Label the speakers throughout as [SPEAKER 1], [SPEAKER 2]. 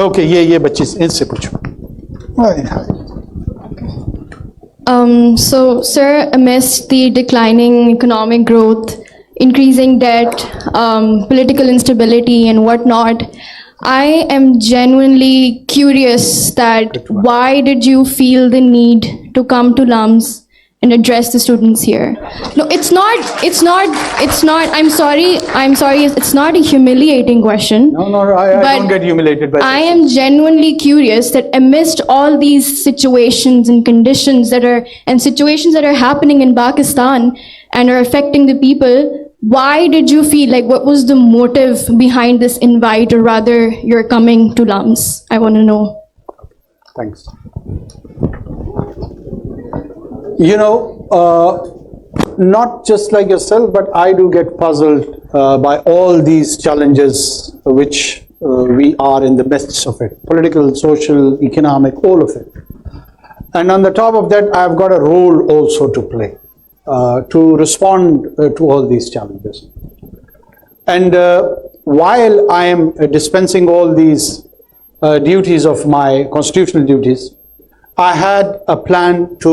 [SPEAKER 1] Okay یہ بچی ان سے پوچھو.
[SPEAKER 2] So, sir, amidst the declining economic growth, increasing debt, political instability and whatnot, I am genuinely curious that why did you feel the need to come to LUMS and address the students here? No, it's not, I'm sorry, it's not a humiliating question.
[SPEAKER 1] No, I don't get humiliated by
[SPEAKER 2] I am genuinely curious that amidst all these situations and conditions situations that are happening in Pakistan and are affecting the people, why did you feel like, what was the motive behind this invite, or rather you're coming to LUMS? I want to know.
[SPEAKER 1] Thanks. You know, not just like yourself, but I do get puzzled by all these challenges which we are in the midst of it. Political, social, economic, all of it. And on the top of that, I've got a role also to play, to respond to all these challenges. And while I am dispensing all these duties of my constitutional duties, I had a plan to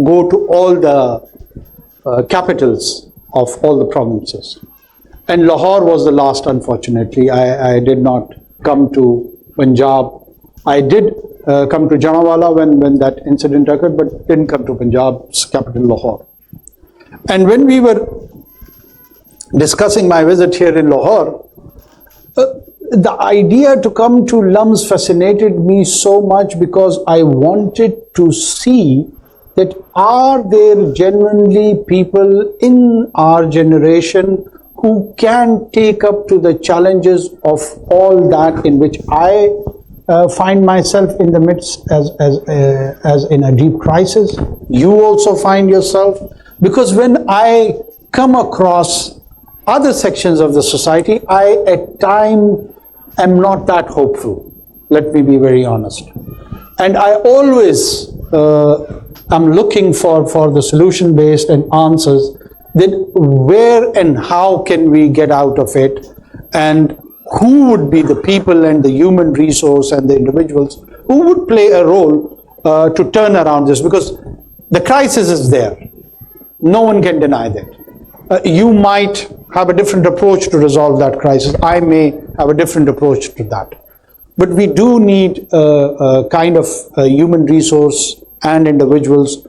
[SPEAKER 1] go to all the capitals of all the provinces. And Lahore was the last, unfortunately. I did not come to Punjab. I did come to Janawala when that incident occurred, but didn't come to Punjab's capital, Lahore. And when we were discussing my visit here in Lahore, the idea to come to LUMS fascinated me so much because I wanted to see that are there genuinely people in our generation who can take up to the challenges of all that in which I find myself in the midst as in a deep crisis. You also find yourself, because when I come across other sections of the society, I at times am not that hopeful. Let me be very honest. And I always am looking for the solution-based and answers, that where and how can we get out of it, and who would be the people and the human resource and the individuals who would play a role to turn around this, because the crisis is there. No one can deny that. You might have a different approach to resolve that crisis. I may have a different approach to that. But we do need a kind of human resource and individuals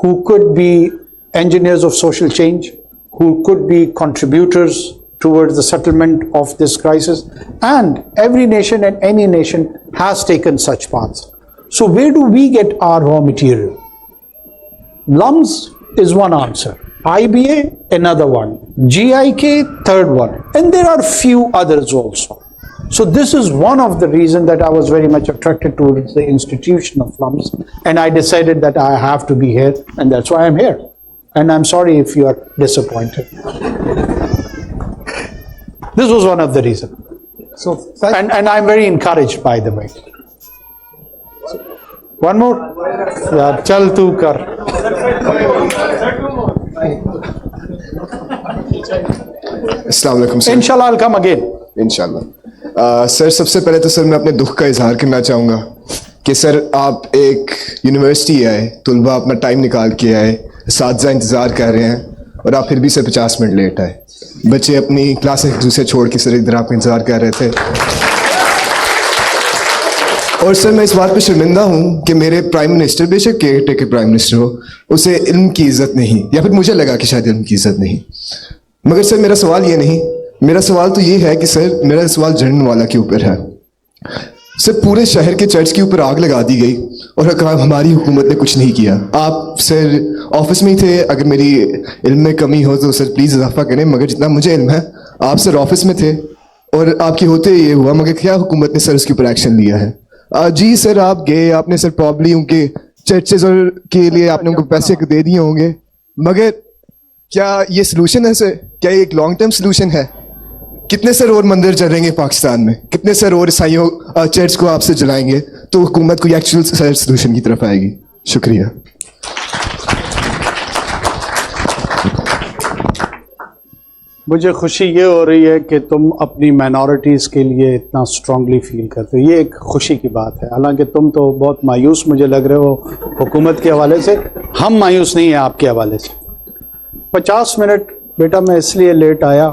[SPEAKER 1] who could be engineers of social change, who could be contributors towards the settlement of this crisis. And every nation and any nation has taken such paths. So where do we get our raw material? LUMS is one answer. IBA, another one. GIK, third one. And there are few others also. So this is one of the reasons that I was very much attracted towards the institution of LUMS. And I decided that I have to be here, and that's why I'm here. And I'm sorry if you are disappointed. This was one of the reasons. So, and I'm very encouraged, by the way. One more? Yeah, chal tu kar.
[SPEAKER 3] अस्सलाम वालेकुम sir.
[SPEAKER 1] Inshallah I'll come again.
[SPEAKER 3] इंशाल्लाह. Sir सबसे पहले तो sir मैं अपने दुख का इजहार करना चाहूँगा कि सर आप एक यूनिवर्सिटी आए, तुलबा अपना टाइम निकाल के आए, साथीज़ा इंतज़ार कर रहे हैं और आप फिर भी सर 50 मिनट लेट आए. बच्चे अपनी क्लास एक दूसरे छोड़ के सर इधर आपका इंतज़ार कर रहे थे. और सर मैं इस बात पे शर्मिंदा हूँ कि मेरे प्राइम मिनिस्टर, बेशक केयर टेकर प्राइम मिनिस्टर हो, उसे इल्म की इज़्ज़त नहीं, या फिर मुझे लगा कि शायद इल्म की इज़्ज़त नहीं. मगर सर मेरा सवाल ये नहीं, मेरा सवाल तो ये है कि सर मेरा सवाल जनवाला के ऊपर है. सर पूरे शहर के चर्च के ऊपर आग लगा दी गई और हमारी हुकूमत ने कुछ नहीं किया. आप सर ऑफिस में ही थे, अगर मेरी इल्म में कमी हो तो सर प्लीज़ इजाफा करें, मगर जितना मुझे इल्म है आप सर ऑफिस में थे और आपके होते ये हुआ, मगर क्या हुकूमत ने सर उसके ऊपर एक्शन लिया है? जी सर आप गए, आपने सर प्रॉब्ली उनके चर्चेज और के लिए आपने उनको पैसे दे दिए होंगे, मगर क्या ये सलूशन है सर? क्या ये एक लॉन्ग टर्म सलूशन है? कितने सर और मंदिर चलेंगे पाकिस्तान में? कितने सर और ईसाइयों चर्च को आपसे जलाएंगे तो हुकूमत कोई एक्चुअल सर सलूशन की तरफ आएगी? शुक्रिया.
[SPEAKER 1] مجھے خوشی یہ ہو رہی ہے کہ تم اپنی مائنورٹیز کے لیے اتنا اسٹرانگلی فیل کرتے ہو، یہ ایک خوشی کی بات ہے. حالانکہ تم تو بہت مایوس مجھے لگ رہے ہو حکومت کے حوالے سے. ہم مایوس نہیں ہیں آپ کے حوالے سے. 50 منٹ بیٹا میں اس لیے لیٹ آیا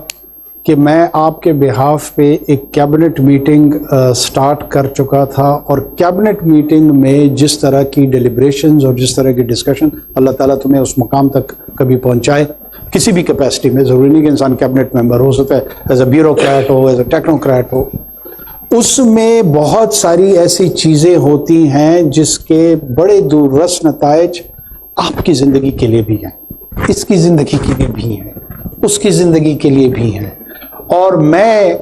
[SPEAKER 1] کہ میں آپ کے بہاف پہ ایک کیبنٹ میٹنگ سٹارٹ کر چکا تھا، اور کیبنٹ میٹنگ میں جس طرح کی ڈیلیبریشنز اور جس طرح کی ڈسکشن، اللہ تعالیٰ تمہیں اس مقام تک کبھی پہنچائے کسی بھی کیپیسٹی میں. ضروری نہیں کہ انسان کیبنٹ ممبر ہو سکتا ہے ایز اے بیوروکریٹ ہو، ایز اے ٹیکنوکریٹ ہو. اس میں بہت ساری ایسی چیزیں ہوتی ہیں جس کے بڑے دور رس نتائج آپ کی زندگی کے لیے بھی ہیں، اس کی زندگی کے لیے بھی ہیں، اس کی زندگی کے لیے بھی ہیں. اور میں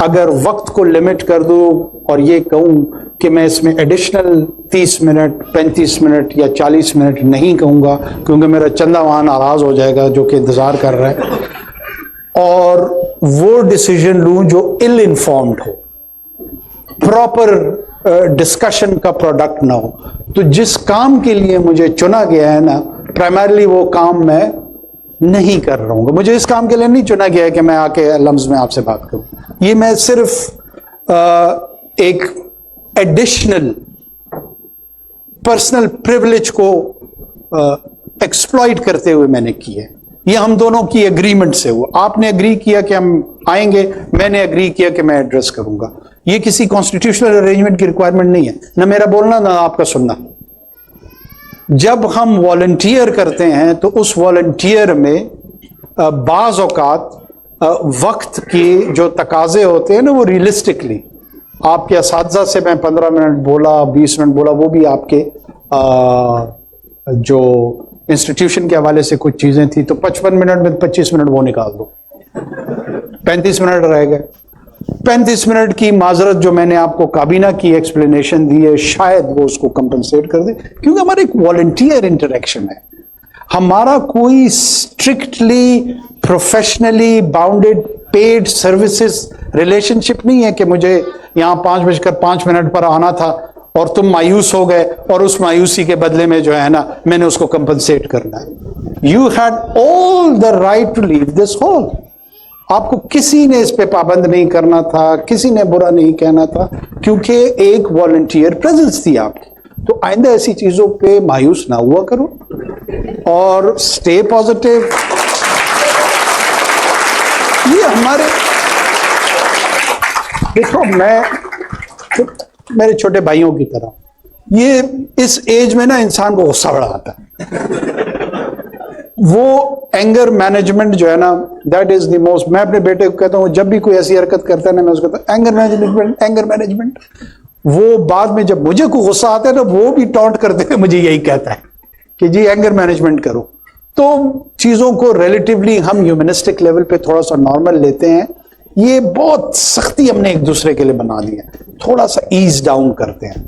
[SPEAKER 1] اگر وقت کو لمٹ کر دوں اور یہ کہوں کہ میں اس میں ایڈیشنل 30 منٹ 35 منٹ یا 40 منٹ نہیں کہوں گا، کیونکہ میرا چندہ وہاں ناراض ہو جائے گا جو کہ انتظار کر رہا ہے، اور وہ ڈیسیجن لوں جو ill informed ہو، پراپر ڈسکشن کا پروڈکٹ نہ ہو. تو جس کام کے لیے مجھے چنا گیا ہے نا، پرائمرلی وہ کام میں نہیں کر رہا ہوں گا. مجھے اس کام کے لیے نہیں چنا گیا ہے کہ میں آ کے لمز میں آپ سے بات کروں. یہ میں صرف ایک ایڈیشنل پرسنل پریولیج کو ایکسپلائٹ کرتے ہوئے میں نے کی ہے. یہ ہم دونوں کی ایگریمنٹ سے ہوا. آپ نے اگری کیا کہ ہم آئیں گے، میں نے اگری کیا کہ میں ایڈریس کروں گا. یہ کسی کانسٹیٹیوشنل ارینجمنٹ کی ریکوائرمنٹ نہیں ہے، نہ میرا بولنا نہ آپ کا سننا. جب ہم والنٹیئر کرتے ہیں تو اس والنٹیئر میں بعض اوقات وقت کی جو تقاضے ہوتے ہیں نا، وہ ریئلسٹکلی آپ کے اساتذہ سے میں 15 منٹ بولا، 20 منٹ بولا، وہ بھی آپ کے جو انسٹیٹیوشن کے حوالے سے کچھ چیزیں تھیں، تو 55 منٹ میں 25 منٹ وہ نکال دو، 35 منٹ رہ گئے. 35 منٹ کی معذرت جو میں نے آپ کو کابینہ کی ایکسپلینیشن دی ہے، شاید وہ اس کو کمپنسیٹ کر دے، کیونکہ ہمارا ایک والنٹیئر انٹریکشن ہے. ہمارا کوئی strictly professionally bounded paid services relationship نہیں ہے کہ مجھے یہاں 5:05 پر آنا تھا اور تم مایوس ہو گئے اور اس مایوسی کے بدلے میں جو ہے نا میں نے اس کو کمپنسیٹ کرنا ہے. You had all the right to leave this hall. آپ کو کسی نے اس پہ پابند نہیں کرنا تھا، کسی نے برا نہیں کہنا تھا، کیونکہ ایک والنٹیئر پریزنس تھی آپ کی. تو آئندہ ایسی چیزوں پہ مایوس نہ ہوا کرو اور اسٹے پازیٹیو. یہ ہمارے دیکھو، میں میرے چھوٹے بھائیوں کی طرح، یہ اس ایج میں نا انسان کو غصہ بڑا آتا ہے. وہ اینگر مینجمنٹ جو ہے نا، دیٹ از دی موسٹ. میں اپنے بیٹے کو کہتا ہوں جب بھی کوئی ایسی حرکت کرتا ہے نا، میں اس کو کہتا ہوں اینگر مینجمنٹ. وہ بعد میں جب مجھے کوئی غصہ آتا ہے نا، وہ بھی ٹونٹ کرتے ہوئے مجھے یہی کہتا ہے کہ جی اینگر مینجمنٹ کرو. تو چیزوں کو ریلیٹیولی ہم ہیومنسٹک لیول پہ تھوڑا سا نارمل لیتے ہیں. یہ بہت سختی ہم نے ایک دوسرے کے لیے بنا دی ہے، تھوڑا سا ایز ڈاؤن کرتے ہیں.